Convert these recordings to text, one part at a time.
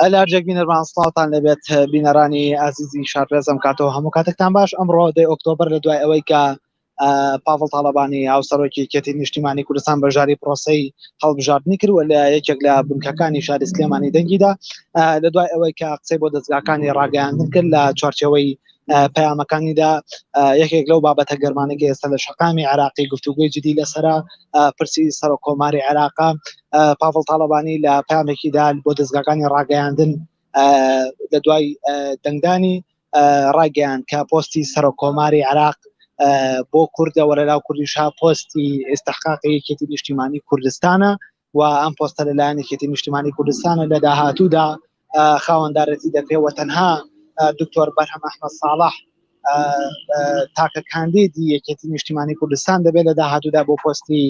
ئەلارجێک بینەرمان سڵاتان لەبێت بینەرانی ئازیزی شارپێزم کاتەوە هەموو کاتێکتان باش. ئەمڕۆ دەی ئۆکتۆبر لە دوای ئەوەی کە پاڤڵ تاڵەبانی هاوسەرۆکی کێتی نیشتیمانی کوردستان بەژاری پرۆسەی هەڵبژاردننی کردووە لە یەکێک لە بنکەکانی شاری سلێمانی دەنگیدا لە دوای ئەوەی کە قسەی بۆ دەستگاکانی ڕاگەیاندن کرد لە چوارچەوەی پەیامەکانیدا یەکێک لەو بابەتە گەرمانەی ئێستا لە شەقامی عراقی گفتوگوی جدی لەسەرا پرسی سەر کۆماری عێراقا پاڤڵ تاڵەبانی لە پامێکیدا بۆ دەستگاکانی ڕاگەیاندن لە دوای دەنگدانی ڕاگەیان کە پۆستی سەر کۆماری عراق بۆ کوردەوە لەلاو کوردیشا پۆستی ئێستحقاقی یەکێتی نیشتیمانی کوردستانە و ئەم پۆستە لەلایەن یەکێتی نیشتیمانی کوردستانە لە داهاتوودا خاوەندارەتی دەکرێت تەنها دکتۆر بەرهەم ئەحمەد ساڵح تاکە کاندیدی یەکێتی نیشتیمانی کوردستان دەبێت لە داهاتوودا بۆ پۆستی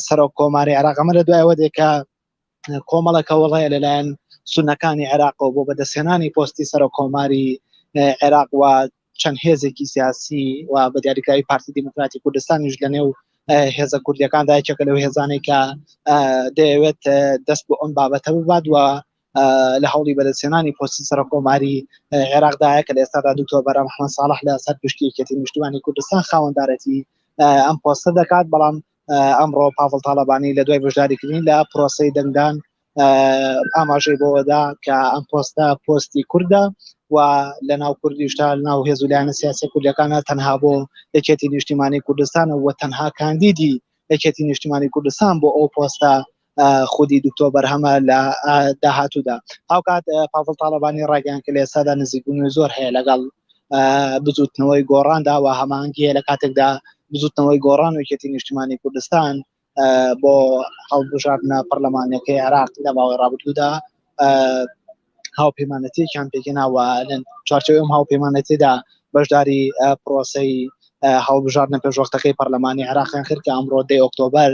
سەرۆک کۆماری عێراق. ئەمە لە دوای ئەوە دێکە کۆمەڵەکە وڵایە لەلایەن سونەکانی عێراق بۆ بەدەستێنانی پۆستی سەرۆک کۆماری عێراق و چەند هێزێکی سیاسی و بە دیاریکراوی پارتی دیموکراتی کوردستانیش لە نێو هێزە کوردیەکاندا یەکێکە لەو هێزانەی کە دەیەوێت دەست بۆ ئەم بابەتە ببات و لە هەوڵی بەدەستێنانی پۆستی سەرۆک کۆماری عێراقدایە کە لە ئێستادا دکتۆر بەرهەم ئەحمەد ساڵح لە سەر پشتی یەکێتی نیشتیمانی کوردستان خاوەندارەتی ئەم پۆستە دەکات. بەڵام ئەمڕۆ پاڤڵ تاڵەبانی لە دوای بەشداریکردنی لە پرۆسەی دەنگدان ئاماژەی بۆوەدا کە ئەم پۆستە پۆستی کووردە و لە ناو کوردیشتا ناو هێز و لایەنە سیاسی کوردیەکانە تەنها بۆ یەکێتی نیشتیمانی کوردستانە و تەنها کاندیدی یەکێتی نیشتیمانی کوردستان بۆ ئەو پۆستە خودی دکتۆر بەرهەمە لە داهاتوودا. هاوکات پاڤڵ تاڵەبانی ڕاگەیان کە لە ئێستادا نزیکبوونی زۆر هەیە لەگەڵ بزوتنەوەی گۆڕاندا و هەمانگیە لە کاتێکدا بزوتنەوەی گۆڕان و یەکێتی نیشتیمانی کوردستان بۆ هەڵبژاردنە پەرلەمانیەکەی عێراق لە ماوەی ڕابردوودا هاوپەیمانەتیەکیان پێکێناوە لە چوارچەوەی ئەم هاوپەیمانەتیدا بەشداری پرۆسەی هەڵبژاردنە پێشوەختەکەی پەرلەمانی عێراقیان کرد کە ئەمڕۆ دەی ئۆکتۆبەر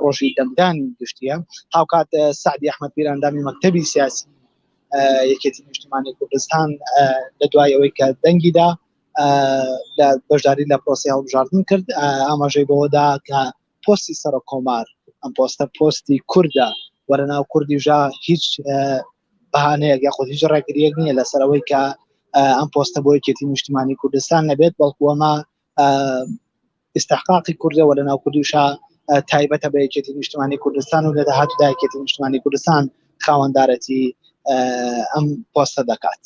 ڕۆژی دەنگدانی گشتیە. هاوکات سعدی ئەحمەد پیرەندامی مەکتەبی سیاسی یەکێتی نیشتیمانی کوردستان لە دوای ئەوەی کە دەنگیدا لە بەشداری لە پرۆسی هەڵبژاردن کرد ئاماژەی بەوەدا کە پۆستی سەرۆک کۆمار ئەم پۆستە پۆستی کووردە و لە ناو کوردیژا هیچ بەهانەیەک یاخود هیچ ڕێگریەک نییە لەسەرەوەی کە ئەم پۆستە بۆ یەکێتی نیشتیمانی کوردستان نەبێت، بەڵکو ئەمە استحقاقی کوردەوە لە ناو کوردیشا تایبەتە بە یەکێتی نیشتیمانی کوردستان و لە داهاتوودا یەکێتی نیشتیمانی کوردستان خاوەندارەتی ئەم پۆستە دەکات.